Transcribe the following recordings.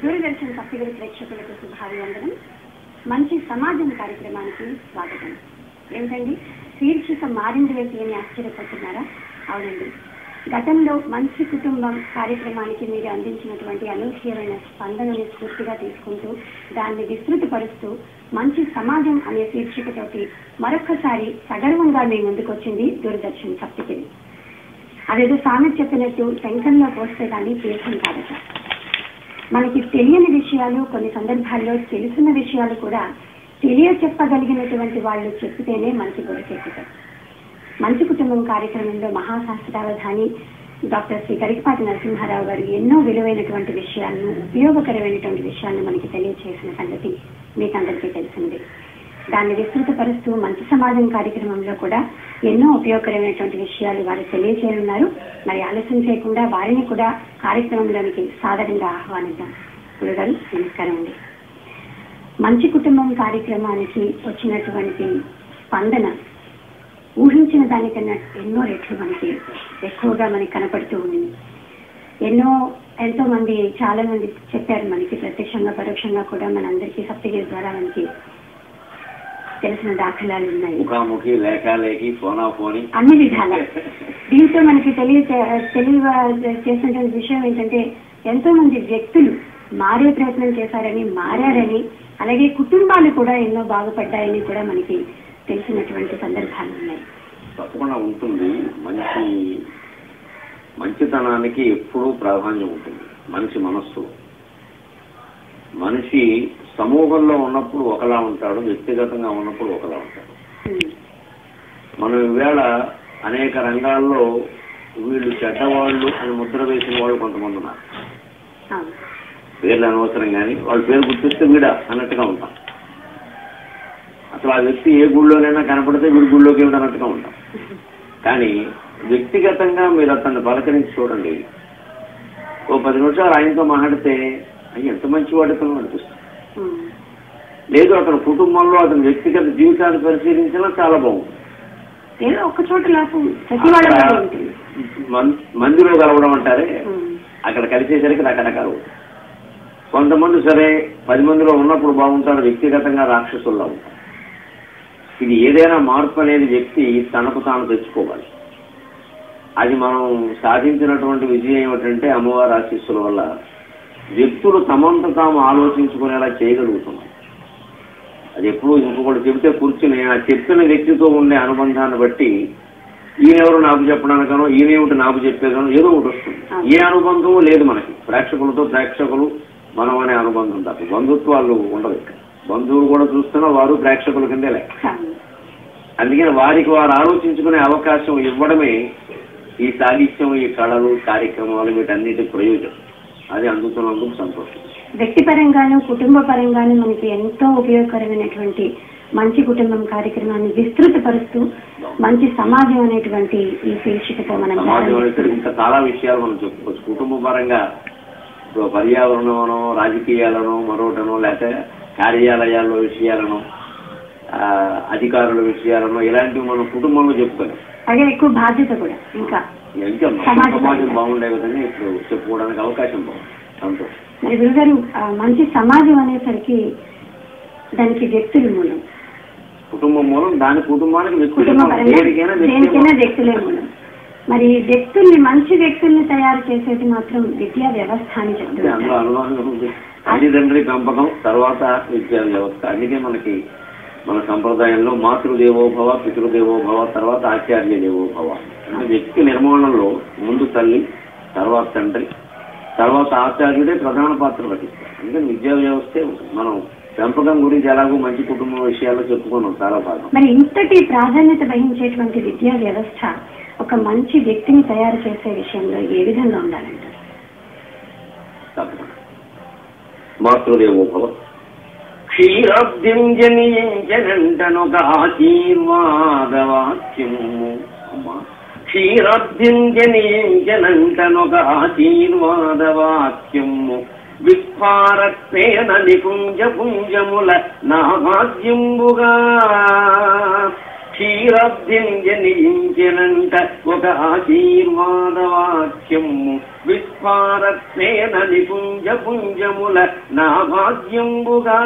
దూరదర్శన్ సప్తగిరి ప్రేక్షకులకు శుభాభివందనం. మంచి సమాజం కార్యక్రమానికి స్వాగతం. ఏమిటండి శీర్షిక మారింది వేసి అని ఆశ్చర్యపోతున్నారా? అవునండి, గతంలో మంచి కుటుంబం కార్యక్రమానికి మీరు అందించినటువంటి అనూహ్యమైన స్పందనని స్ఫూర్తిగా తీసుకుంటూ దాన్ని విస్తృతపరుస్తూ మంచి సమాజం అనే శీర్షికతోటి మరొక్కసారి సగర్వంగా మీ ముందుకు వచ్చింది దూరదర్శన్ సప్తగిరి. అదేదో సామెత చెప్పినట్టు శంఖంలో పోస్తే కానీ తీర్థం కాదట. మనకి తెలియని విషయాలు, కొన్ని సందర్భాల్లో తెలుసున్న విషయాలు కూడా తెలియచెప్పగలిగినటువంటి వాళ్ళు చెప్పితేనే మనకి దొరికేస్తారు. మంచి కుటుంబం కార్యక్రమంలో మహాశాస్త్రావధాని డాక్టర్ శ్రీ గరికపాటి నరసింహారావు గారు ఎన్నో విలువైనటువంటి విషయాలను, ఉపయోగకరమైనటువంటి విషయాలను మనకి తెలియచేసిన సంగతి మీకందరికీ తెలిసింది. దాన్ని విస్తృతపరుస్తూ మంచి సమాజం కార్యక్రమంలో కూడా ఎన్నో ఉపయోగకరమైనటువంటి విషయాలు వారు తెలియచేయనున్నారు. మరి ఆలస్యం చేయకుండా వారిని కూడా కార్యక్రమంలోనికి సాదరంగా ఆహ్వానిద్దాం. గురుగారు నమస్కారం అండి. మంచి కుటుంబం కార్యక్రమానికి వచ్చినటువంటి స్పందన ఊహించిన దానికన్నా ఎన్నో రెట్లు మనకి ఎక్కువగా మనకి కనపడుతూ ఉంది. ఎంతో మంది, చాలా మంది చెప్పారు మనకి, ప్రత్యక్షంగా పరోక్షంగా కూడా మనందరికీ సప్తగిరి ద్వారా మనకి తెలిసిన దాఖలాలు ఉన్నాయి. అన్ని విధాల దీంతో మనకి తెలియచేసినటువంటి విషయం ఏంటంటే, ఎంతో మంది వ్యక్తులు మారే ప్రయత్నం చేశారని, మారారని, అలాగే కుటుంబాలు కూడా ఎన్నో బాగుపడ్డాయని కూడా మనకి తెలిసినటువంటి సందర్భాలు ఉన్నాయి. తప్పకుండా ఉంటుంది. మంచితనానికి ఎప్పుడూ ప్రాధాన్యం ఉంటుంది. మనిషి మనస్సు, మనిషి సమూహంలో ఉన్నప్పుడు ఒకలా ఉంటాడు, వ్యక్తిగతంగా ఉన్నప్పుడు ఒకలా ఉంటాడు. మనం ఈవేళ అనేక రంగాల్లో వీళ్ళు చెడ్డవాళ్ళు అని ముద్ర వేసిన వాళ్ళు కొంతమంది ఉన్నారు. పేర్లు అనవసరం కానీ వాళ్ళ పేరు గుర్తిస్తే వీడా అన్నట్టుగా ఉంటాం. అసలు ఆ వ్యక్తి ఏ గుళ్ళోనైనా కనపడితే వీడి గుళ్ళోకి ఏమిటి అన్నట్టుగా ఉంటాం. కానీ వ్యక్తిగతంగా మీరు అతన్ని పలకరించి చూడండి. ఓ 10 నిమిషాలు ఆయనతో మాట్లాడితే ఎంత మంచి వాడితో అనిపిస్తుంది. లేదు అతని కుటుంబంలో అతని వ్యక్తిగత జీవితాన్ని పరిశీలించినా చాలా బాగుంది. మందిలో కలవడం అంటారే, అక్కడ కలిసేసరికి రకరకాలు. కొంతమంది సరే 10 మందిలో ఉన్నప్పుడు బాగుంటారు, వ్యక్తిగతంగా రాక్షసుల్లో ఉంటారు. ఇది ఏదైనా మార్పు అనేది వ్యక్తి తనకు తాను తెచ్చుకోవాలి. అది మనం సాధించినటువంటి విజయం ఏమిటంటే అమ్మవారి ఆశీస్సుల వల్ల వ్యక్తులు తమంత తాము ఆలోచించుకునేలా చేయగలుగుతున్నారు. అది ఎప్పుడు ఇంకొకటి చెబితే కూర్చుని ఆ చెప్పిన వ్యక్తితో ఉండే అనుబంధాన్ని బట్టి ఈయనెవరు నాకు చెప్పడానికనో, ఈయనేమిటి నాకు చెప్పేదనో ఏదో ఒకటి వస్తుంది. ఏ అనుబంధము లేదు మనకి. ప్రేక్షకులతో ప్రేక్షకులు మనం అనే అనుబంధం తప్ప బంధుత్వాలు ఉండవు. ఇక్కడ బంధువులు కూడా చూస్తున్నా వారు ప్రేక్షకుల కిందే లెక్క. అందుకని వారికి వారు ఆలోచించుకునే అవకాశం ఇవ్వడమే ఈ సాహిత్యం, ఈ కళలు, కార్యక్రమాలు వీటన్నిటి ప్రయోజనం. అది అందుతున్నందుకు సంతోషం. వ్యక్తిపరంగాను, కుటుంబ పరంగాను మనకి ఎంతో ఉపయోగకరమైనటువంటి మంచి కుటుంబం కార్యక్రమాన్ని విస్తృతపరుస్తూ మంచి సమాజం అనేటువంటి ఈ శీర్షికతో మనం ఇంకా చాలా విషయాలు మనం చెప్పుకోవచ్చు. కుటుంబ పరంగా పర్యావరణంలో, రాజకీయాలను, మరొకటనో, లేకపోతే కార్యాలయాల్లో విషయాలను, అధికారుల విషయాలను, ఇలాంటివి మనం కుటుంబంలో చెప్పుకోలేం. అదే ఎక్కువ బాధ్యత కూడా ఇంకా సమాజం బాగుండే విధంగా ఇప్పుడు చెప్పుకోవడానికి అవకాశం బాగుంది. సంతోషం. మరి గురుగారు, మంచి సమాజం అనేసరికి దానికి వ్యక్తులు మూలం, కుటుంబం మూలం, దాని కుటుంబానికి దేనికైనా వ్యక్తులే మూలం. మరి వ్యక్తుల్ని, మంచి వ్యక్తుల్ని తయారు చేసేది మాత్రం విద్యా వ్యవస్థ అని చెప్తుంది. అందులో అనుభవం ఉంది. తల్లిదండ్రి పెంపకం, తర్వాత విద్యా వ్యవస్థ. అందుకే మనకి మన సంప్రదాయంలో మాతృదేవోభవ, పితృదేవోభవ, తర్వాత ఆచార్య దేవోభవ. అంటే వ్యక్తి నిర్మాణంలో ముందు తల్లి, తర్వాత తండ్రి, తర్వాత ఆచార్యుడే ప్రధాన పాత్ర వహిస్తారు. అందుకని విద్యా వ్యవస్థే మనం పెంపకం గురించి ఎలాగో మంచి కుటుంబం విషయాల్లో చెప్పుకున్నాం చాలా భాగం. మరి ఇంతటి ప్రాధాన్యత వహించేటువంటి విద్యా వ్యవస్థ ఒక మంచి వ్యక్తిని తయారు చేసే విషయంలో ఏ విధంగా ఉండాలంటారు? మాతృదేవోభవ, క్షీరాబ్దిం జనించనంటనొక ఆశీర్వాదవాక్యము. క్షీరాబ్దిం జనించనంటనొక ఆశీర్వాదవాక్యము. విస్ఫారత్వేన నిపుంజ పుంజముల నాభాగ్యంబుగా. క్షీరాబ్ధిం జనించెనంట ఒక ఆశీర్వాద వాక్యము విస్ఫారత్నేన నిపుంజ పుంజముల నా భాగ్యంబుగా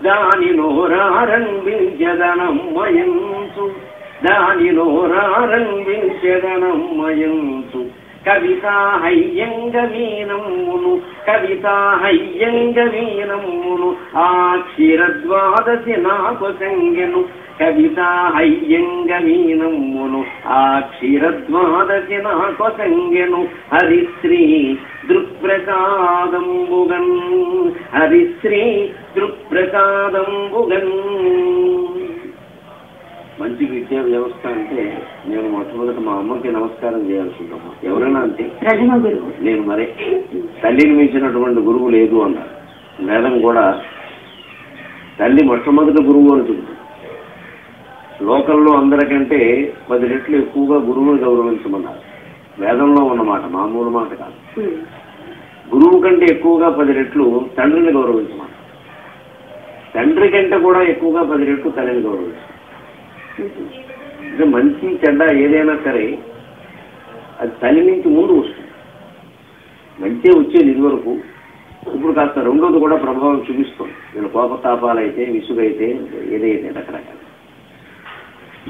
దానిలో రారంభించదనమ్మయంసు దానిలోరారంభించెదనమ్మయంసు కవితా హయ్యంగవీనమ్మును కవితా హయ్యంగవీనమ్మును ఆ క్షీరద్వాదశి నాకు సంగెను కవితా హయ్యంగవీనమ్మును ఆ క్షీరద్వాదశి నాకు సంగెను హరిశ్రీ దృక్ప్రసాదంబుగన్ హరిశ్రీ దృక్ప్రసాదంబుగన్. మంచి విద్యా వ్యవస్థ అంటే నేను మొట్టమొదటి మా అమ్మకి నమస్కారం చేయాల్సి ఉంటాను. ఎవరైనా అంతే, నేను మరే తల్లిని మించినటువంటి గురువు లేదు అన్నారు. వేదం కూడా తల్లి మొట్టమొదటి గురువు అని చెబుతుంది. లోకంలో అందరికంటే 10 రెట్లు ఎక్కువగా గురువుని గౌరవించమన్నారు. వేదంలో ఉన్నమాట, మామూలు మాట కాదు. గురువు కంటే ఎక్కువగా 10 రెట్లు తండ్రిని గౌరవించమన్నారు. తండ్రి కంటే కూడా ఎక్కువగా 10 రెట్లు తల్లిని గౌరవించమన్నారు. అంటే మంచి చెడ్డ ఏదైనా సరే అది తల్లి నుంచి ముందు వస్తుంది. మంచి వచ్చేది ఇదివరకు, ఇప్పుడు కాస్త రెండోది కూడా ప్రభావం చూపిస్తుంది. నేను కోపతాపాలైతే విసుగైతే ఏదైతే రకరకాల.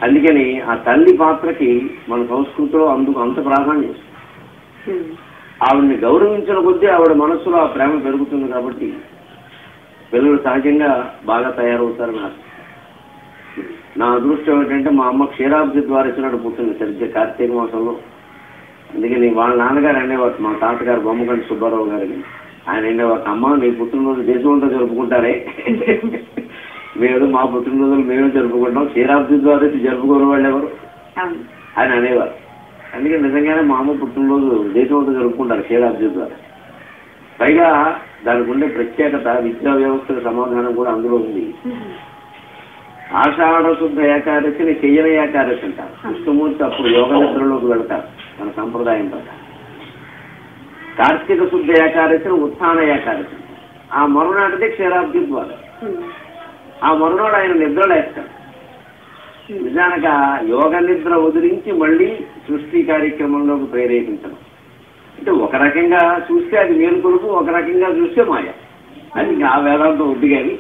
అందుకని ఆ తల్లి పాత్రకి మన సంస్కృతిలో అంత ప్రాధాన్యం ఇస్తుంది. ఆవిడ్ని గౌరవించిన కొద్దీ ఆవిడ మనస్సులో ఆ ప్రేమ పెరుగుతుంది. కాబట్టి పిల్లలు సహజంగా బాగా తయారవుతారని ఆశ. నా అదృష్టం ఏంటంటే మా అమ్మ క్షీరాబ్ది ద్వారేసినట్టు పుట్టింది సరిగ్గా కార్తీక మాసంలో. అందుకని వాళ్ళ నాన్నగారు అనేవారు, మా తాతగారు బొమ్మగంటి సుబ్బారావు గారికి, ఆయన అనేవారు, అమ్మ నీ పుట్టినరోజు దేశమంతా జరుపుకుంటారే, మేము మా పుట్టినరోజులు మేమే జరుపుకుంటాం, క్షీరాబ్ది ద్వారేసి జరుపుకోని వాళ్ళు ఎవరు ఆయన అనేవారు. అందుకని నిజంగానే మా అమ్మ పుట్టినరోజు దేశమంతా జరుపుకుంటారు క్షీరాబ్ది ద్వారా. పైగా దానికి ఉండే ప్రత్యేకత విద్యా వ్యవస్థల సమాధానం కూడా అందులో ఉంది. ఆషాఢ శుద్ధ ఏకాదశిని చెయ్యన ఏకాదశి అంటారు. కృష్ణమూర్తి అప్పుడు యోగ నిద్రలోకి వెళతారు మన సంప్రదాయం ప్రకారం. కార్తీక శుద్ధ ఏకాదశిని ఉత్థాన ఏకాదశి. ఆ మరునాటిదే క్షీరాబ్ది ద్వారా. ఆ మరునాడు ఆయన నిద్రలేస్తాడు. నిజానికి ఆ యోగ నిద్ర వదిలించి మళ్ళీ సృష్టి కార్యక్రమంలోకి ప్రేరేపించడం. అంటే ఒక రకంగా చూస్తే అది మేలుకొలుపు, ఒక రకంగా చూస్తే మాయ. అది ఆ వేదాంతం వద్దు. కానీ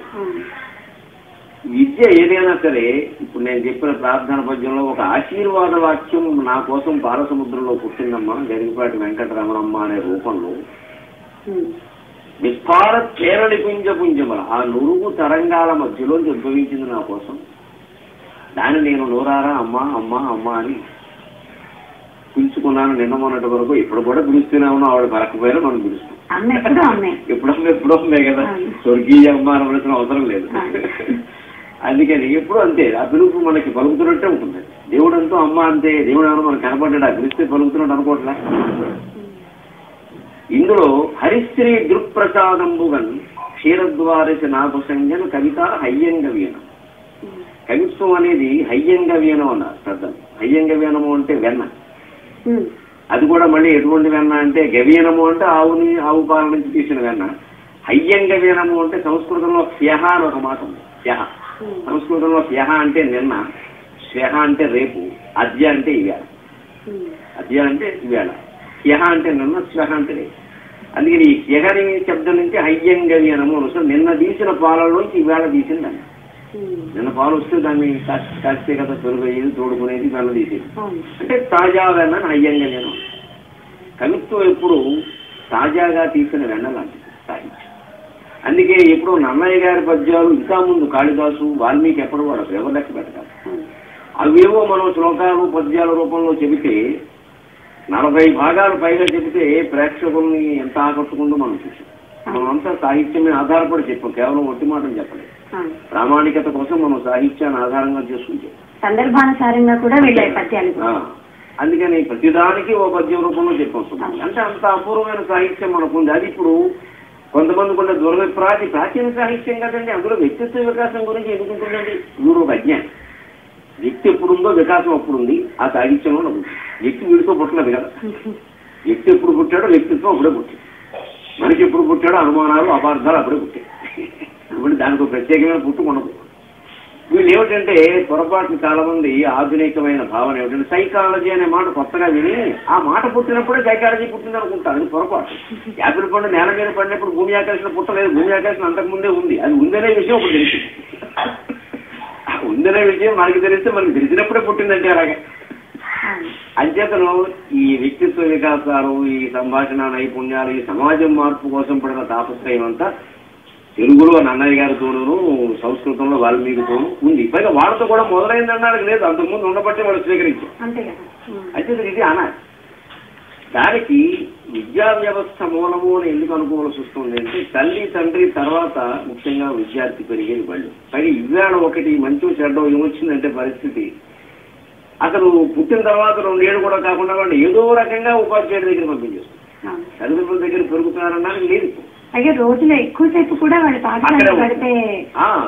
విద్య ఏదైనా సరే, ఇప్పుడు నేను చెప్పిన ప్రార్థన పద్యంలో ఒక ఆశీర్వాద వాక్యం నా కోసం పాలసముద్రంలో పుట్టిందమ్మా గరికపాటి వెంకటరమణమ్మ అనే రూపంలో విస్ఫార కేరళి పుంజమల ఆ నురుగు తరంగాల మధ్యలోంచి ఉద్భవించింది నా కోసం. దాన్ని నేను నోరారా అమ్మా అమ్మా అమ్మా అని పిలుచుకున్నాను నిన్న మొన్నటి వరకు. ఇప్పుడు కూడా పిలుస్తూనే ఉన్నాం. ఆవిడ పరకపోయినా మనం పిలుస్తాం. ఎప్పుడో ఉన్నాయి కదా, స్వర్గీయ అమ్మ అనవలసిన అవసరం లేదు. అందుకని ఎప్పుడు అంతే, ఆ పిలుపు మనకి పలుకుతున్నట్టే ఉంటుంది. దేవుడు అంటూ అమ్మ అంతే, దేవుడు ఎవరు మనకు కనపడ్డా పిలిస్తే పలుకుతున్నట్టు అనుకోవట్లే. ఇందులో హరిశ్రీ దృక్ప్రసాదంబుగన్ క్షీరద్వారసి నాకు సంజ్ఞను కవిత హయ్యంగవీనం. కవిత్వం అనేది హయ్యంగవీనం అన్నారు పెద్దలు. హయ్యంగవీనము అంటే వెన్న. అది కూడా మళ్ళీ ఎటువంటి వెన్న అంటే గవీనము అంటే ఆవు పాల నుంచి తీసిన వెన్న. హయ్యంగవీనము అంటే సంస్కృతంలో స్యహ అని ఒక మాట ఉంది. స్యహ సంస్కృతంలో స్యహ అంటే నిన్న, స్యహ అంటే రేపు, అద్య అంటే ఇవాళ. అద్య అంటే ఇవాళ, స్యహ అంటే నిన్న, స్వహ అంటే రేపు. అందుకని ఈ స్యహని శబ్దం నుంచి హయ్యంగవీనము అని. నిన్న తీసిన పాలలోంచి ఇవాళ తీసిందని. నిన్న పాలు వస్తే దాన్ని కాస్తే కదా పెరుగయ్యేది, తోడుకునేది, వెన్న తీసేది. అంటే తాజా వెన్న హయ్యంగవీనం. కవిత్వం ఎప్పుడు తాజాగా తీసిన వెన్న లాంటిది సాహిత్యం. అందుకే ఇప్పుడు నన్నయ్య గారి పద్యాలు ఇంకా ముందు కాళిదాసు, వాల్మీకి ఎప్పుడు వాళ్ళకు ఎవరు లెక్క పెట్టాలి. అవేవో మనం శ్లోకాలు పద్యాల రూపంలో చెబితే 40 భాగాలు పైగా చెబితే ప్రేక్షకుల్ని ఎంత ఆకట్టుకుందో మనం చూసాం. మనమంతా సాహిత్యం మీద ఆధారపడి చెప్పాం, కేవలం ఒట్టి మాటలు చెప్పలేదు. ప్రామాణికత కోసం మనం సాహిత్యాన్ని ఆధారంగా చేసుకుంటాం, సందర్భానుసారంగా కూడా వెళ్ళే పద్యాలు. అందుకని ప్రతిదానికి ఓ పద్యం రూపంలో చెప్పొస్తాం. అంటే అంత అపూర్వమైన సాహిత్యం మనకుంది. అది ఇప్పుడు కొంతమంది కూడా ప్రాచీన సాహిత్యం కదండి. అందులో వ్యక్తిత్వ వికాసం గురించి ఎందుకుంటుందండి? మీరు ఒక అజ్ఞానం. వ్యక్తి ఎప్పుడుందో వికాసం అప్పుడుంది ఆ సాహిత్యంలో ఉంది. వ్యక్తి వీడితో పుట్టలేదు కదా. వ్యక్తి ఎప్పుడు పుట్టాడో వ్యక్తిత్వం అప్పుడే పుట్టింది. మనిషి ఎప్పుడు పుట్టాడో అనుమానాలు అపార్థాలు అప్పుడే పుట్టాయి. ఇప్పుడు దానికి ప్రత్యేకమైన పుట్టుకున్నది. వీళ్ళు ఏమిటంటే పొరపాటుని చాలా మంది ఆధునికమైన భావన ఏమిటంటే సైకాలజీ అనే మాట కొత్తగా విని ఆ మాట పుట్టినప్పుడే సైకాలజీ పుట్టింది అనుకుంటారు. అది పొరపాటు. యాపిల్ పండు నేల మీద పడినప్పుడు భూమి ఆకర్షణ పుట్టలేదు. భూమి ఆకర్షణ అంతకుముందే ఉంది. అది ఉందనే విషయం ఇప్పుడు తెలిసింది. ఉందనే విషయం మనకి తెలిస్తే మనకి తెలిసినప్పుడే పుట్టిందంటే అలాగే. అంచేతను ఈ వ్యక్తిత్వ వికాసాలు, ఈ సంభాషణ నైపుణ్యాలు, ఈ సమాజం మార్పు కోసం పడిన తాపత్రయం అంతా తెలుగులో నన్నయ్య గారితోనూ సంస్కృతంలో వాల్మీకితోనూ ఉంది. పైగా వాళ్ళతో కూడా మొదలైందన్నాడు లేదు, అంతకుముందు ఉండబట్టే వాళ్ళు స్వీకరించారు. అంచేత ఇది అనాలి. దానికి విద్యా వ్యవస్థ మూలము అని ఎందుకు అనుకోవాల్సి వస్తుంది అంటే తల్లి తండ్రి తర్వాత ముఖ్యంగా విద్యార్థి పెరిగేది వాళ్ళు. పైగా ఇవాళ ఒకటి మంచి చెడ్డ ఏమొచ్చిందంటే పరిస్థితి, అసలు పుట్టిన తర్వాత 2 ఏళ్ళు కూడా కాకుండా వాళ్ళు ఏదో రకంగా ఉపాధ్యాయుడి దగ్గర పంపించేస్తారు. తల్లిదండ్రుల దగ్గర పెరుగుతున్నారన్నది లేదు. అయితే రోజులో ఎక్కువసేపు కూడా వాళ్ళు పాఠశాల పడితే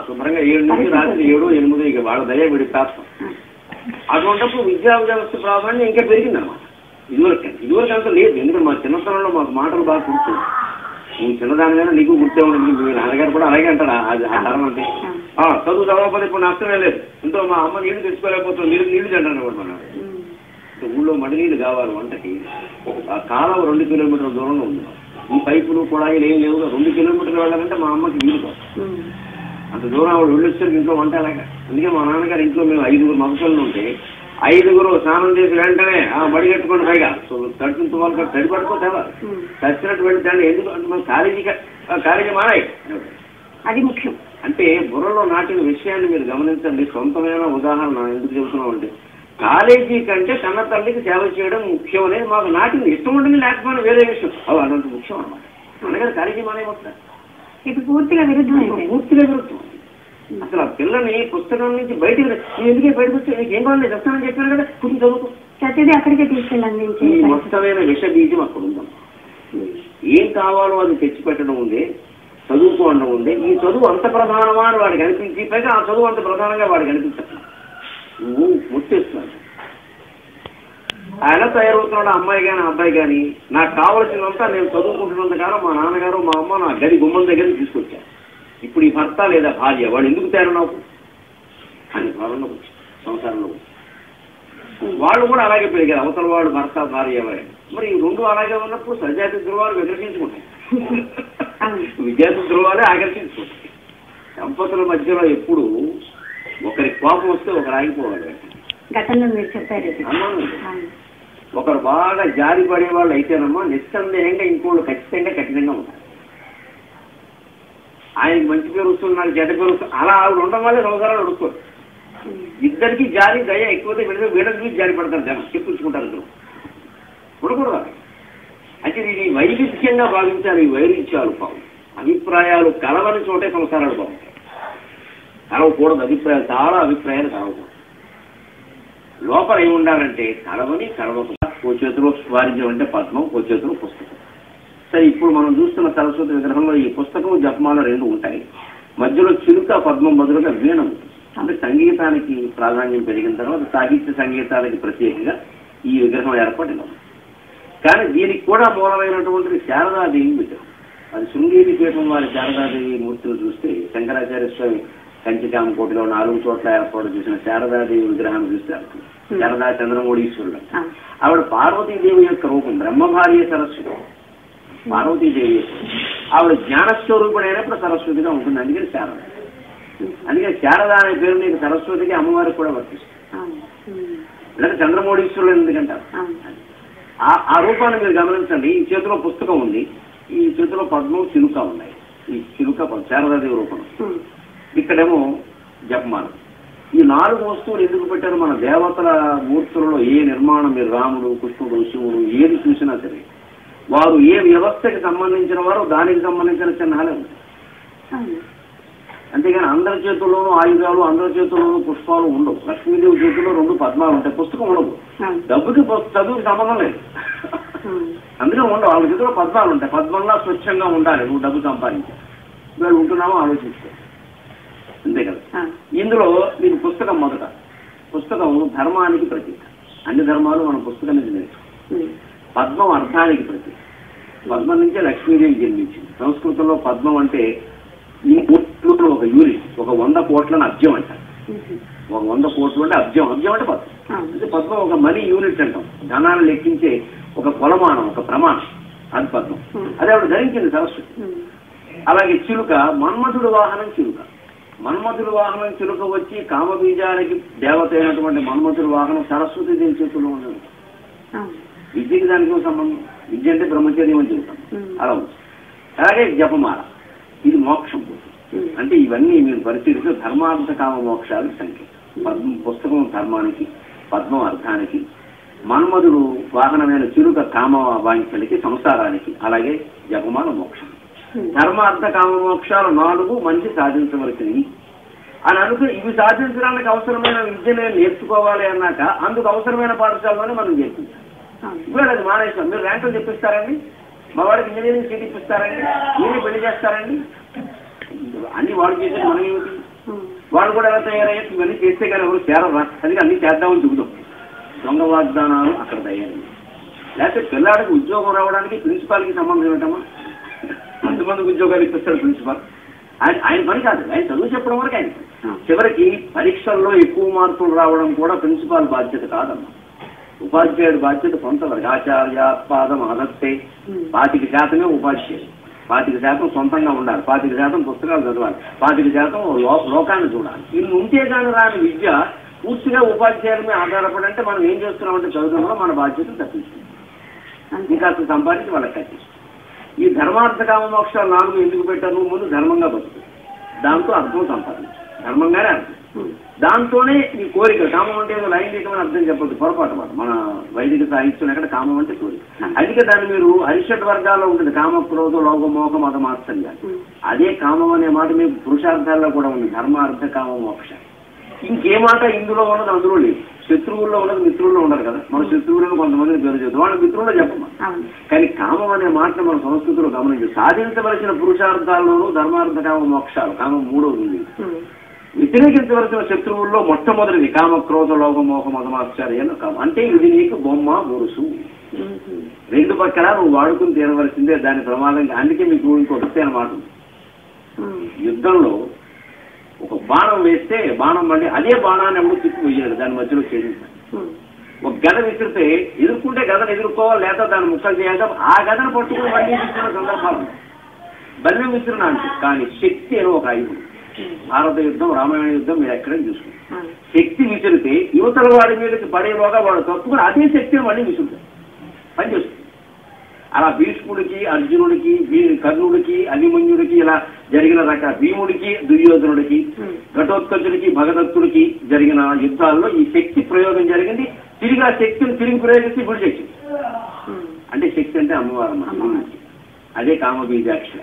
శుభ్రంగా 7 నుంచి రాత్రి 7, 8 ఇక వాళ్ళ దయ విడి ప్రాప్తం. అటువంటిప్పుడు విద్యా వ్యవస్థ ప్రాధాన్యం ఇంకా పెరిగిందన్నమాట. ఇదివరకు అంత లేదు. ఎందుకంటే మా చిన్నతనంలో మాకు మాటలు బాగా గుర్తుంది. నువ్వు చిన్నదానికైనా నీకు గుర్తే ఉండదు. మీ నాన్నగారు కూడా అలాగే అంటారు. అది ఆ తరం అంటే చదువు చదవకపోతే ఇప్పుడు నష్టమే లేదు. ఎంతో మా అమ్మ నీళ్లు తెచ్చుకోలేకపోతుంది, నీళ్లు తింటాను కూడా మనం. ఊళ్ళో మడి నీళ్లు కావాలి వంటకి. ఆ కాలం 2 కిలోమీటర్ల దూరంలో ఉంది. ఈ పైపులు కుళాయిలు ఏం లేవు. 2 కిలోమీటర్లు వెళ్ళాలంటే మా అమ్మకి వీలు కాదు. అంత దూరం ఆవిడ వెళ్ళొచ్చారు ఇంట్లో వంట అలాగా. అందుకే మా నాన్నగారు ఇంట్లో మేము 5 మగపిల్లలు ఉంటే 5 స్నానం చేసి వెంటనే బడి కట్టుకోండి. పైగా తడుచుకుంటూ వాళ్ళు తడి పడుకోతావా చచ్చినట్టు వెళ్తాను. ఎందుకు అంటే మనం కాలేజీ మారాయి. అది ముఖ్యం. అంటే బుర్రలో నాటిన విషయాన్ని మీరు గమనించండి. సొంతమైన ఉదాహరణ ఎందుకు చెబుతున్నాం అంటే కాలేజీ కంటే కన్న తల్లికి సేవ చేయడం ముఖ్యం అనేది మాకు నాటింది. ఇష్టం ఉంటుంది లేకపోయినా వేరే విషయం. అదంత ముఖ్యం అన్నమాట. అందుకని కాలేజీ మానేమవుతారు. ఇప్పుడు పూర్తిగా విరుద్ధం. అసలు ఆ పిల్లని పుస్తకం నుంచి బయటకు ఎందుకే బయటకు వచ్చి నీకు ఏం కావాలి చెప్తానని చెప్పాను కదా, కొంచెం చదువుకో. చదివి అక్కడికే తీసుకెళ్ళండి. మొత్తమైన విష బీజం అక్కడ ఉందాం. ఏం కావాలో అది తెచ్చిపెట్టడం ఉంది, చదువుకోవడం ఉంది. ఈ చదువు అంత ప్రధానమా అని వాడికి అనిపించి పైగా ఆ చదువు అంత ప్రధానంగా వాడికి అనిపించదు. నువ్వు ముట్టేస్తున్నాడు. ఆయన తయారవుతున్నాడు అమ్మాయి కానీ అబ్బాయి కానీ. నాకు కావలసినంతా నేను చదువుకుంటున్నంత కాలం మా నాన్నగారు మా అమ్మ నా గది గుమ్మం దగ్గర తీసుకొచ్చారు. ఇప్పుడు ఈ భర్త లేదా భార్య వాడు ఎందుకు తయారు నాకు అని భావనలో వచ్చి సంసారంలో వచ్చి వాళ్ళు కూడా అలాగే పెరిగారు. అవతల వాడు భర్త భార్య ఎవరైనా. మరి ఈ 2 అలాగే ఉన్నప్పుడు సజాతి ధృవాలు వికర్షించుకుంటాయి. విద్యార్థి ధృవాలే ఆకర్షించుకుంటాయి. దంపతుల మధ్యలో ఎప్పుడు ఒకరి కోపం వస్తే ఒకరు ఆగిపోవాలి. గతంలో మీరు చెప్పారు. ఒకరు బాగా జారి పడే వాళ్ళు అయితేనమ్మా నిస్సందేహంగా ఇంకోళ్ళు ఖచ్చితంగా కఠినంగా ఉంటారు. ఆయనకి మంచి పేరు వస్తుంది, నాకు చెడ్డ పేరు వస్తుంది. అలా ఆవిడ ఉండడం వల్లే సంవత్సరాలు అడుక్కోరు. ఇద్దరికి జారి దయ ఎక్కువైతే వీళ్ళకి చూసి జారి పడతారు. జనం చెప్పుకుంటారు. ఇద్దరు ఉండకూడదు. అంటే ఇది వైవిధ్యంగా భావించాలి. ఈ వైరుధ్యాలు బాగు. అభిప్రాయాలు కలవని చోటే సంసారాలు బాగుంటాయి. కలవకూడదు. అభిప్రాయాలు చాలా అభిప్రాయాలు కలవకూడదు. లోపల ఏమి ఉండాలంటే కలవని కలవకుండా. ఓ చేతిలో వారిద్యం అంటే పద్మం, ఓ చేతిలో పుస్తకం. సరే, ఇప్పుడు మనం చూస్తున్న సరస్వతి విగ్రహంలో ఈ పుస్తకం జపమాల 2 ఉంటాయి. మధ్యలో చిలుక పద్మం బదులుగా వీణ ఉంటుంది. అంటే సంగీతానికి ప్రాధాన్యం పెరిగిన తర్వాత సాహిత్య సంగీతానికి ప్రత్యేకంగా ఈ విగ్రహం ఏర్పడింది. కానీ దీనికి కూడా మూలమైనటువంటిది శారదాదేవి విగ్రహం. అది శృంగేరి పీఠం వారి శారదాదేవి మూర్తిని చూస్తే శంకరాచార్య స్వామి కంచికామకోటిలో 4 చోట్ల ఏర్పాటు చేసిన శారదాదేవి విగ్రహాన్ని చూస్తే శారదా చంద్రమౌళీశ్వరుడు. ఆవిడ పార్వతీదేవి యొక్క రూపం. బ్రహ్మభార్య సరస్వతి పార్వతీదేవి. ఆవిడ జ్ఞానస్వరూపుడైనప్పుడు సరస్వతిగా ఉంటుంది. అందుకని శారద. అందుకని శారద అనే పేరు నీకు సరస్వతికి అమ్మవారికి కూడా వర్తిస్తుంది. లేకపోతే చంద్రమౌళీశ్వరుడు ఎందుకంటారు. ఆ రూపాన్ని మీరు గమనించండి. ఈ చేతిలో పుస్తకం ఉంది, ఈ చేతిలో పద్మం చిలుక ఉన్నాయి. ఈ చిలుక శారదాదేవి రూపం. ఇక్కడేమో జపమాల. ఈ 4 వస్తువులు ఎందుకు పెట్టారు? మన దేవతల మూర్తులలో ఏ నిర్మాణం మీరు రాముడు, కృష్ణుడు, శివుడు ఏది చూసినా సరే వారు ఏ వ్యవస్థకి సంబంధించిన వారు దానికి సంబంధించిన చిహ్నాలే ఉంటాయి. అంతేగాని అందరి చేతుల్లోనూ ఆయుధాలు, అందరి చేతుల్లోనూ పుష్పాలు ఉండవు. లక్ష్మీదేవి చేతుల్లో 2 పద్మాలు ఉంటాయి. పుస్తకం ఉండవు. డబ్బుకి చదువుకి సంబంధం లేదు. అందులో ఉండవు. వాళ్ళ చేతుల్లో పద్మాలు ఉంటాయి. పద్మంలా స్వచ్ఛంగా ఉండాలి. నువ్వు డబ్బు సంపాదించాలి. వీళ్ళు ఉంటున్నామో ఆలోచించుకో. అంతే కదా. ఇందులో మీకు పుస్తకం మొదట. పుస్తకం ధర్మానికి ప్రతీక. అన్ని ధర్మాలు మనం పుస్తకం నుంచి నేర్చుకోవాలి. పద్మం అర్థానికి ప్రతీక. పద్మం నుంచే లక్ష్మీదేవి జన్మించింది. సంస్కృతంలో పద్మం అంటే ఈ కోట్లు ఒక యూనిట్, ఒక 100 కోట్లను అబ్జం అంటారు. ఒక 100 కోట్లు అంటే అబ్జం అంటే పద్మం. అంటే పద్మం ఒక మనీ యూనిట్ అంటాం, ధనాన్ని లెక్కించే ఒక కొలమానం, ఒక ప్రమాణం, అది పద్మం. అది ఆవిడ ధరించింది సరస్వతి. అలాగే చిలుక, మన్మధుడు వాహనం చిలుక. మన్మధుడు వాహనం చిలుక వచ్చి కామబీజానికి దేవత అయినటువంటి మన్మధుడు వాహనం సరస్వతి దేవి చేతుల్లో ఉన్నది. విద్యకి దానికి సంబంధం, విద్య అంటే బ్రహ్మచర్యం అని చెబుతాం, అలా ఉంది. అలాగే జపమాల, ఇది మోక్షం. అంటే ఇవన్నీ మీరు పరిశీలిస్తే ధర్మార్థ కామ మోక్షాలకు సంఖ్య. పుస్తకం ధర్మానికి, పద్మం అర్థానికి, మన్మధుడు వాహనమైన చిలుక కామ వాంఛలకి, సంసారానికి, అలాగే జపమాల మోక్షం. ధర్మార్థ కామ మోక్షాలు 4 మంచి సాధించవలసినవి అని అనుకుని ఇవి సాధించడానికి అవసరమైన విద్య నేను నేర్చుకోవాలి అన్నాక అందుకు అవసరమైన పాఠశాలలోనే మనం చేర్పించాం. ఇప్పుడు అది మానేస్తాం. మీరు ర్యాంకులు చెప్పిస్తారండి, మా వాడికి ఇంజనీరింగ్ సీట్ ఇప్పిస్తారండి, మీరే పెళ్లి చేస్తారండి, అన్ని వాడు చేసేది మనం ఏమిటి? వాడు కూడా ఎలా తయారయ్యారు? ఇవన్నీ చేస్తే కానీ ఎవరు చేరరా, అందుకే అన్ని చేద్దామని చెబుతాం. దొంగ వాగ్దానాలు అక్కడ తయారయ్యాయి. లేకపోతే పిల్లాడికి ఉద్యోగం రావడానికి ప్రిన్సిపాల్కి సంబంధం ఏమిటమ్మా? కొంతమందికి ఉద్యోగాలు ఇప్పిస్తాడు ప్రిన్సిపాల్. ఆయన పని కాదు, ఆయన చదువు చెప్పడం వరకు ఆయన. చివరికి పరీక్షల్లో ఎక్కువ మార్కులు రావడం కూడా ప్రిన్సిపాల్ బాధ్యత కాదమ్మా, ఉపాధ్యాయుడు బాధ్యత కొంతవరకు. ఆచార్య పాదం ఆదస్తే 25% ఉపాధ్యాయుడు, 25% సొంతంగా ఉండాలి, 25% పుస్తకాలు చదవాలి, 25% లోకాన్ని చూడాలి. ఇన్ని ఉంటే కానీ రాని విద్య పూర్తిగా ఉపాధ్యాయుల మీద ఆధారపడంటే మనం ఏం చేస్తున్నామంటే చదువులో మన బాధ్యతను తప్పిస్తుంది. ఇంకా సంపాదించి వాళ్ళకి కట్టిస్తాం. ఈ ధర్మార్థ కామ మోక్షాలు 4 ఎందుకు పెట్టారు? ముందు ధర్మంగా బతుకు, దాంతో అర్థం సంపాదించు, ధర్మంగానే అర్థం. దాంతోనే ఈ కోరిక, కామం అంటే ఏదో లైంగికమైన అర్థం చెప్పదు, పొరపాటు మాట. మన వైదిక సాహిత్యం ఎక్కడ కామం అంటే కోరిక. అందుకే దాన్ని మీరు అరిషడ్ వర్గాల్లో ఉంటుంది, కామ, క్రోధ, లోభ, మోహ, మద, మాత్సర్యాలు. అదే కామం అనే మాట మీకు పురుషార్థాల్లో కూడా ఉంది, ధర్మార్థ కామ మోక్ష. ఇంకే మాట ఇందులో ఉన్నది అందులో లేదు. శత్రువుల్లో ఉన్నది మిత్రుల్లో ఉండదు కదా. మన శత్రువులను కొంతమందిని పేరు చేద్దాం, వాళ్ళ మిత్రుల్లో చెప్పమా. కానీ కామం అనే మాటను మన సంస్కృతిలో గమనించి సాధించవలసిన పురుషార్థాల్లోనూ ధర్మార్థ కామ మోక్షాలు, కామం 3వది ఉంది. వ్యతిరేకించవలసిన శత్రువుల్లో మొట్టమొదటిది కామ, క్రోధ, లోభ, మోహ, మదమాశ్చర్యాలు కామం. అంటే ఇది నీకు బొమ్మ బొరుసు, 2 పక్కల నువ్వు వాడుకుని తీరవలసిందే, దాని ప్రమాదంగా. అందుకే మీకు ఇంకొకటి అన్నమాట, యుద్ధంలో ఒక బాణం వేస్తే బాణం మళ్ళీ అదే బాణాన్ని ఎప్పుడు తిప్పి వేయాలి, దాని మధ్యలో ఛేదించాలి. ఒక గద విసిరితే ఎదుర్కొంటే గదను ఎదుర్కోవాలి, లేదా దాన్ని ముక్కలు చేయాలి. ఆ గదను పట్టుకుని మళ్ళీ విసిరిన సందర్భాలు బల్యం విసిరిన అంటే. కానీ శక్తి అని ఒక ఆయుధం. భారత యుద్ధం, రామాయణ యుద్ధం మీరు ఎక్కడైనా చూసుకుంటారు. శక్తి విసిరితే యువతల వాడి మీదకి పడేలోగా వాడు తప్పుకుని అదే శక్తిని మళ్ళీ విసురుతాడు, పనిచేస్తుంది. అలా భీష్ముడికి, అర్జునుడికి, కర్ణుడికి, అభిమన్యుడికి ఇలా జరిగిన రకాల, భీముడికి, దుర్యోధనుడికి, ఘటోత్కచుడికి, భగదత్తుడికి జరిగిన యుద్ధాల్లో ఈ శక్తి ప్రయోగం జరిగింది. తిరిగి ఆ శక్తిని తిరిగి ప్రయోగిస్తే ఇప్పుడు శక్తి అంటే శక్తి అంటే అమ్మవారు. అదే కామబీజాక్షి.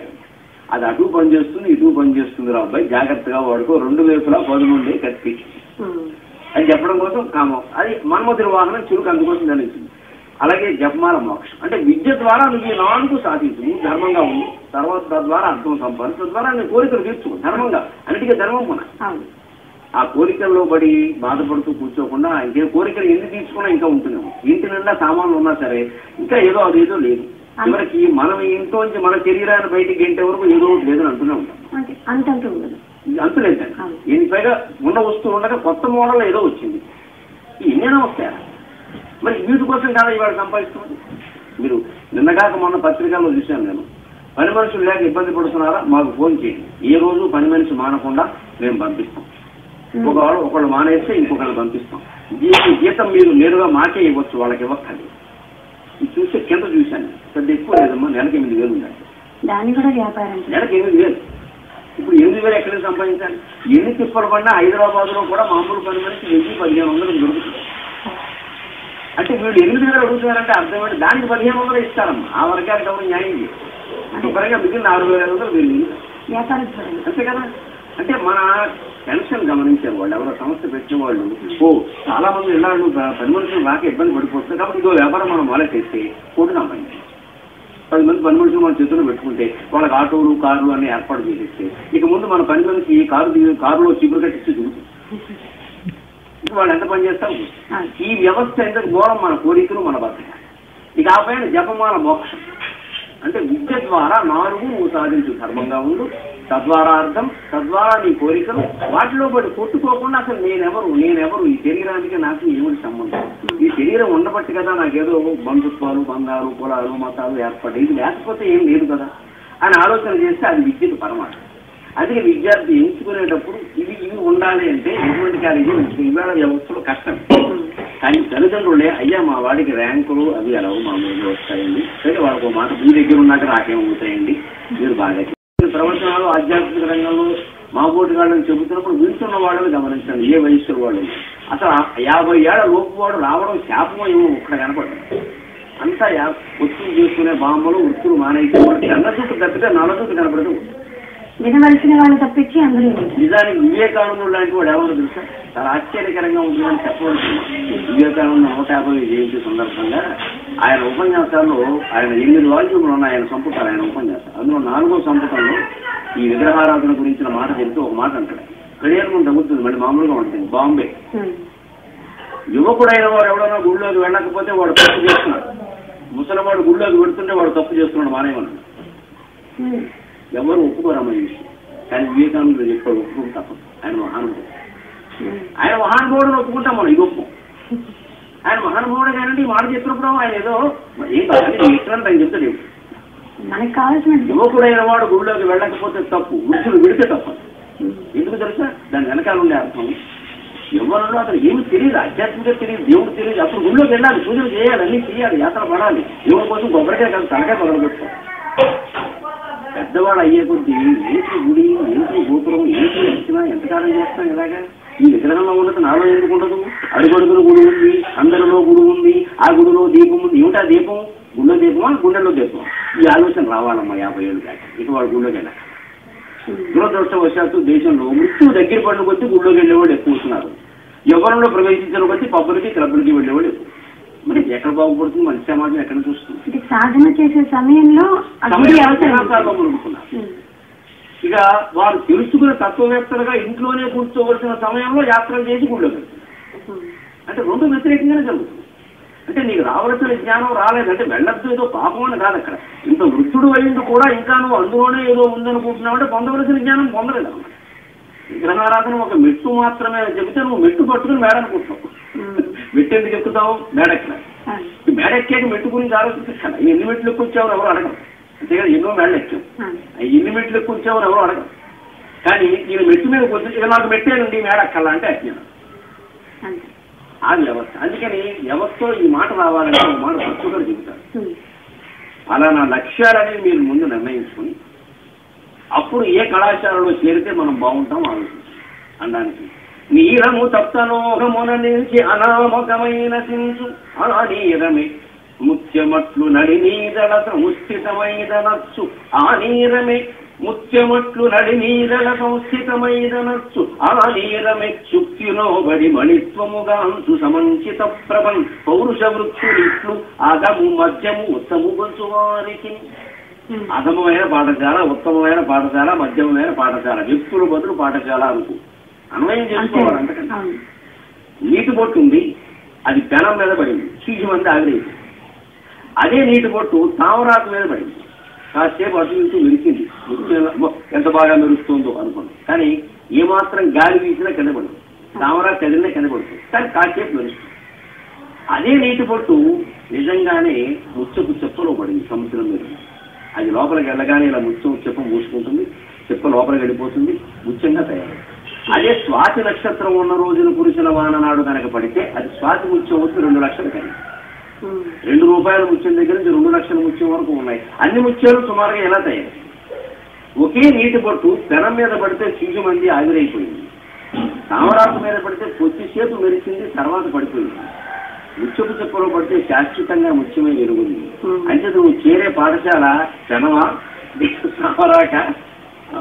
అది అటు పనిచేస్తుంది, ఇటు పనిచేస్తుంది. రాబాయి జాగ్రత్తగా వాడుకో, 2 వైపులా 10 నుండి కత్తి అని చెప్పడం కోసం కామం. అది మన్మధుడి వాహనం చిలుక, అందుకోసం తెలిసింది. అలాగే జపమాల మోక్షం అంటే విద్య ద్వారా నువ్వు ఈ 4 సాధించు, ధర్మంగా ఉంది. తర్వాత తద్వారా అర్థం సంపాదించు, తద్వారా నీ కోరికలు తీర్చుకో ధర్మంగా. అన్నిటికీ ధర్మం కొన. ఆ కోరికల్లో పడి బాధపడుతూ కూర్చోకుండా ఇంకే కోరికలు ఎన్ని తీర్చుకున్నా ఇంకా ఉంటున్నాము. ఇంటి నిండా సామాన్లు ఉన్నా సరే ఇంకా ఏదో అదేదో లేదు. చివరికి మనం ఇంట్లోంచి మన శరీరాన్ని బయటికి గంటే వరకు ఏదో ఒకటి లేదని అంటూనే ఉంటాం. అంతులేదండి. దీని పైగా ఉన్న వస్తువు ఉండగా కొత్త మోడల్ ఏదో వచ్చింది. ఎన్నైనా వస్తాయా? మరి వీటి కోసం కాదా ఇవాళ సంపాదిస్తుంది? మీరు నిన్నగాక మొన్న పత్రికల్లో చూశాను నేను. పని మనుషులు లేక ఇబ్బంది పడుతున్నారా, మాకు ఫోన్ చేయండి. ఏ రోజు పని మనిషి మానకుండా మేము పంపిస్తాం. ఒకళ్ళు మానేస్తే ఇంకొకళ్ళు పంపిస్తాం. జీతం మీరు నేరుగా మాకే ఇవ్వచ్చు, వాళ్ళకి ఇవ్వక్కర్లేదు. ఇది చూస్తే కింద చూశాను, పెద్ద ఎక్కువ లేదమ్మా, నెలకి 8,000 ఉండాలి. నెలకి 8,000. ఇప్పుడు 8,000 ఎక్కడ సంపాదించాలి? ఎన్ని తిప్పలు పడినా హైదరాబాద్ లో కూడా మామూలు పని మనిషి 1,000-1,500 దొరుకుతుంది. అంటే వీళ్ళు 8,000 అడుగుతున్నారంటే అర్థమైంది, దానికి 1,500 ఇస్తారమ్మా. ఆ వర్గానికి ఎవరు న్యాయం చేయరు. శుభ్రంగా మిగిలిన 6,500 వీళ్ళు అంతే కదా. అంటే మన పెన్షన్ గమనించారు వాళ్ళు, ఎవరో సంస్థ పెట్టిన వాళ్ళు. చాలా మంది ఇళ్ళాళ్ళు పని మనుషులు రాక ఇబ్బంది పడిపోతుంది కాబట్టి ఇదో వ్యాపారం మనం మొదలెట్టేస్తే కోటి సంపాదించాలి. 10 మంది పని మనుషులు మన చేతుల్లో పెట్టుకుంటే వాళ్ళకి ఆటోలు, కార్లు అన్ని ఏర్పాటు చేసేస్తే ఇక ముందు మన పని మనిషి కారులో చీపురు కట్టిస్తే దిగుతుంది. వాళ్ళు ఎంత పని చేస్తారు? ఈ వ్యవస్థ ఎంత ఘోరం, మన కోరికలు, మన బతక. ఇక ఆ పైన జపమాల మోక్షం అంటే విద్య ద్వారా 4 నువ్వు సాధించు, ధర్మంగా ఉండు, తద్వారా నీ కోరికలు వాటిలో పడి కొట్టుకోకుండా అసలు నేనెవరు ఈ శరీరానికి నాకు ఏమిటి సంబంధం, ఈ శరీరం ఉండబట్టి కదా నాకేదో బంధుత్వాలు బంధాలు కులాలు మతాలు ఏర్పడ్డాయి, ఇది లేకపోతే ఏం లేదు కదా అని ఆలోచన చేస్తే అది విద్యకు పరమార్థం. అందుకే విద్యార్థి ఎంచుకునేటప్పుడు ఇవి ఉండాలి అంటే ఎటువంటి కాలేజీ ఇవాళ వ్యవస్థలో కష్టం. కానీ తల్లిదండ్రులే అయ్యా మా వాడికి ర్యాంకులు అవి ఎలా మామూలుగా వస్తాయండి, సరే వాళ్ళకు మాట మీ దగ్గర ఉన్నాక నాకేమవుతాయండి, మీరు బాగా ప్రవచనాలు ఆధ్యాత్మిక రంగంలో మా బోటి వాళ్ళని చెబుతున్నప్పుడు వింటున్న వాళ్ళని గమనించండి. ఏ వయస్సు వాళ్ళు అసలు 50 ఏళ్ల లోపు వాడు రావడం శాపమో ఏమో ఒక్కడ కనపడదు. అంతా వృత్తులు చేసుకునే బాంబులు వృత్తులు మానేసి వాడు తెల్ల చుట్టూ తప్పితే నల్ల చుట్టూ కనపడదు. వినవలసిన వాళ్ళు తప్పించి అందరూ. నిజానికి వివేకానందుడు లాంటి వాడు ఎవరు తెలుసా, చాలా ఆశ్చర్యకరంగా ఉంటుందని చెప్పవచ్చు. వివేకానంద 150వ జయంతి సందర్భంగా ఆయన ఉపన్యాసాల్లో ఆయన 8 వాల్యూములు ఉన్న ఆయన సంపుటాలు, ఆయన ఉపన్యాసాలు. అందులో 4వ సంపుటంలో ఈ విగ్రహారాధన గురించిన మాట చెప్తూ ఒక మాట అంటాడు. కడియారు తగ్గుతుంది, మళ్ళీ మామూలుగా ఉంటుంది. బాంబే యువకుడైన వాడు ఎవడన్నా గుళ్ళోకి వెళ్ళకపోతే వాడు తప్పు చేస్తున్నాడు, ముసలివాడు గుళ్ళోకి పెడుతుంటే వాడు తప్పు చేస్తున్నాడు మానేమన్నాడు. ఎవరు ఒప్పుకోరమ్మ ఈ విషయం. కానీ వివేకానందుడు చెప్పాడు ఒప్పుకోక తప్పదు. ఆయన మహానుభావుడు ఒప్పుకుంటాం మనం, ఇది ఒప్పుకో. ఆయన మహానుభావుడు కానీ ఈ మాట చెప్పినప్పుడు ఆయన ఏదో ఏం కాదు ఇష్టం ఆయన చెప్తాడు. మనకు కావాల్సిన యువకుడైన వాడు గుళ్ళోకి వెళ్ళకపోతే తప్పు, వృద్ధులు విడితే తప్ప. ఎందుకు తెలుసా దాని వెనకాల ఉండే అర్థం, ఎవరిలో అతను ఏమి తెలియదు, ఆధ్యాత్మిక తెలియదు, దేవుడు తెలియదు. అప్పుడు గుళ్ళోకి వెళ్ళాలి, పూజలు చేయాలి, అన్ని చేయాలి, యాత్ర పడాలి. దేవుడి కోసం కొబ్బరికాయ కాదు తలకాయ పగలగొట్టాలి. పెద్దవాడు అయ్యే కొద్దీ ఏంటి గుడి, ఏంటి గోపురం, ఏంటి వచ్చినా ఎంతకాలం చేస్తాం ఇలాగా. ఈ విగ్రహంలో ఉన్నది నాలో ఎందుకు ఉండదు, అడుగడుగులో గుడి ఉంది, అందరిలో గుడి ఉంది, ఆ గుడిలో దీపం ఉంది. ఏమిటా దీపం, గుళ్ళో దీపమా గుండెల్లో దీపమా? ఈ ఆలోచన రావాలమ్మా 50 ఏళ్ళు దాకా. ఇక వాడు గుళ్ళోకి వెళ్ళాలి. దురదృష్టవశాత్తు దేశంలో మృత్యువు దగ్గర పడిన కొద్దీ గుళ్ళోకి వెళ్ళేవాళ్ళు ఎక్కువ వస్తున్నారు. యవ్వనంలో ప్రవేశించిన కొద్దీ పబ్బులకి క్లబ్బులకి వెళ్ళేవాళ్ళు ఎక్కువ. మరి ఎక్కడ బాగుపడుతుంది, మంచి సమాజం ఎక్కడ చూస్తుంది? సాధన చేసే సమయంలో ఇక వారు తెలుసుకునే తత్వవేత్తలుగా ఇంట్లోనే కూర్చోవలసిన సమయంలో యాత్రలు చేసి గుళ్ళోకి వెళ్తారు. అంటే 2 వ్యతిరేకంగానే జరుగుతుంది. అంటే నీకు రావలసిన జ్ఞానం రాలేదంటే వెళ్ళద్దు ఏదో పాపం అని కాదు. అక్కడ ఇంత వృద్ధుడు అయ్యింది కూడా ఇంకా నువ్వు అందులోనే ఏదో ఉందనుకుంటున్నావు అంటే పొందవలసిన జ్ఞానం పొందలేదు అన్నమాట. విగ్రహారాధన ఒక మెట్టు మాత్రమే చెబితే నువ్వు మెట్టు పట్టుకుని మేడనుకుంటున్నావు. మెట్టు ఎందుకు ఎక్కుతావు, మేడెక్కడ. మేడెక్కాక మెట్టు గురించి ఆలోచించాలి. ఎన్ని మెట్లు ఎక్కువచ్చావు ఎవరు అడగరు, అంతేగా ఎన్నో మేడలు ఎక్కావు, ఎన్ని మెట్లు ఎక్కువచ్చావు ఎవరు అడగరు. కానీ నేను మెట్టు మీద కూర్చొని ఇక నాకు మెట్టేనండి మేడ ఎక్కాలా అంటే ఎక్కాను. ఆ వ్యవస్థ. అందుకని వ్యవస్థలో ఈ మాట రావాలంటే ఒక మాట భక్తులు చెబుతారు. అలానా లక్ష్యాలని మీరు ముందు నిర్ణయించుకుని అప్పుడు ఏ కళాశాలలో చేరితే మనం బాగుంటాం ఆలోచించాం అనడానికి. నీరము తప్తలోహమున నిలిచి అనామకమైన సించు ఆ నీరమే ముత్యమట్లు నడి నీదల సంస్థితమైదనచ్చు. ఆ నీరమే ముత్యమట్లు నడి నీదల సంస్థితమైదనచ్చు. ఆ నీరమే శుక్తిలో బడి మణిత్వముగాంచు సమంచిత ప్రభం పౌరుష వృక్షులిట్లు అగము మధ్యము ఉత్తము గొంచువారికి. అధమమైన పాఠశాల, ఉత్తమమైన పాఠశాల, మధ్యమైన పాఠశాల, వ్యక్తుల బదులు పాఠశాల అనుకో అన్వయం చేసుకోవాలి. అంతకంటే నీటి బొట్టు ఉంది, అది పెనం మీద పడింది, చీజు మంది ఆగిరేది. అదే నీటి బొట్టు తామరాకు మీద పడింది, కాసేపు అటు ఇటు మెరిచింది, ఎంత బాగా మెరుస్తుందో అనుకున్నాం. కానీ ఏమాత్రం గాలి వీసినా కింద పడుతుంది, తామరాకు కదిలినా కింద పడుతుంది, కానీ కాసేపు మెరుస్తుంది. అదే నీటి బొట్టు నిజంగానే ముచ్చపు చెప్పలో పడింది సముద్రం మీద. అది లోపలికి వెళ్ళగానే ఇలా ముత్యం చెప్ప మూసుకుంటుంది, చెప్ప లోపలికి వెళ్ళిపోతుంది, ముత్యంగా తయారు. అదే స్వాతి నక్షత్రం ఉన్న రోజున కురిసిన వాన నాడు కనుక పడితే అది స్వాతి ముత్యం వచ్చి 2 లక్షలు కానీ 2 రూపాయల ముత్యం దగ్గర నుంచి 2 లక్షల ముత్యం వరకు ఉన్నాయి. అన్ని ముత్యాలు సుమారుగా ఎలా తయారు. ఒకే నీటి బొట్టు పెనం మీద పడితే చీజు మంది ఆవిరైపోయింది, తామరాకు మీద పడితే కొద్దిసేపు మెరిచింది, తర్వాత పడిపోయింది. ముత్యపు చెప్పలో పడితే శాశ్వతంగా ముత్యమే ఎరుగుంది. అంటే నువ్వు చేరే పాఠశాల పెనమా తామరాక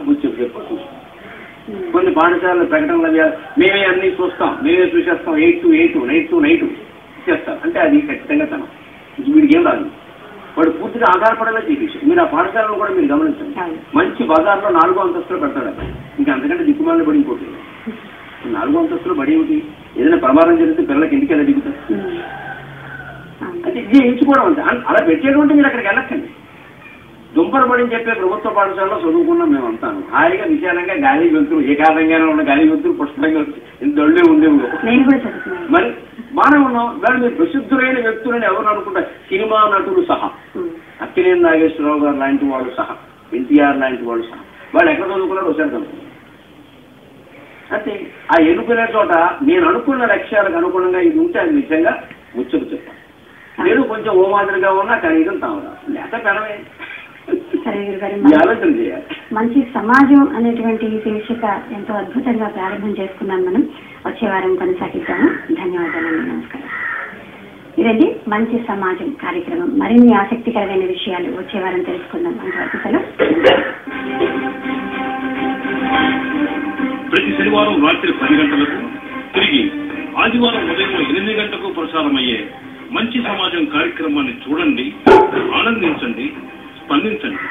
ముత్యపు చెప్పు. కొన్ని పాఠశాలలు ప్రకటనలు మేమే అన్ని చూస్తాం, మేమే చూసేస్తాం, 8 to 8 నైట్ టు నైట్ చేస్తాం అంటే అది ఖచ్చితంగా తనం. వీడికి ఏం రాదు, వాడు పూర్తిగా ఆధారపడేలా చేసి. మీరు ఆ పాఠశాలను కూడా మీరు గమనించండి. మంచి బజార్లో 4వ అంతస్తులో పెడతాడు అక్కడ, ఇంకా అంతకంటే దిక్కుమాలను బడి ఇంకోటి. 4వ అంతస్తులో బడి ఏమిటి, ఏదైనా ప్రమాదం జరిగితే పిల్లలకి ఇంటికి ఎలా దిగుతారు. అంటే ఇది ఎంచుకోవడం అంతే. అలా పెట్టేటువంటి మీరు అక్కడికి వెళ్ళకండి. దుంపరబడి చెప్పే ప్రభుత్వ పాఠశాలలో చదువుకున్నాం మేమంతాను. హాయిగా విశాలంగా గాలి వెళ్తులు ఏకాంతంగానే ఉన్న గాలి వెళ్తులు పుష్పంగా ఇంత ఒళ్ళే ఉండేవి. మరి బాగానే ఉన్నాం. దాని మీరు ప్రసిద్ధులైన వ్యక్తులని ఎవరు అనుకుంటారు? సినిమా నటులు సహా, అక్కినేని నాగేశ్వరరావు గారు లాంటి వాళ్ళు సహా, ఎన్టీఆర్ లాంటి వాళ్ళు సహా, వాళ్ళు ఎక్కడ చదువుకున్నారో ఒకసారి చదువుకున్నారు. అంటే ఆ ఎన్నుకునే చోట నేను అనుకున్న లక్ష్యాలకు అనుగుణంగా ఇది ఉంటే అది నిజంగా ముచ్చకు చెప్తాను. నేను కొంచెం ఓ మాదిరిగా ఉన్నా కనీసం తాము లేక పెనమే ఆలోచన చేయాలి. మంచి సమాజం అనేటువంటి శీర్షిక ఎంతో అద్భుతంగా ప్రారంభం చేసుకున్నాం. మనం వచ్చే వారం కొనసాగిద్దాము. ధన్యవాదాలండి. నమస్కారం. ఇదండి మంచి సమాజం కార్యక్రమం. మరిన్ని ఆసక్తికరమైన విషయాలు వచ్చే వారం తెలుసుకుందాం. అంతవరకు సెలవు. ప్రతి శనివారం రాత్రి 10 గంటలకు తిరిగి ఆదివారం ఉదయం 8 గంటలకు ప్రసారమయ్యే మంచి సమాజం కార్యక్రమాన్ని చూడండి, ఆనందించండి, స్పందించండి.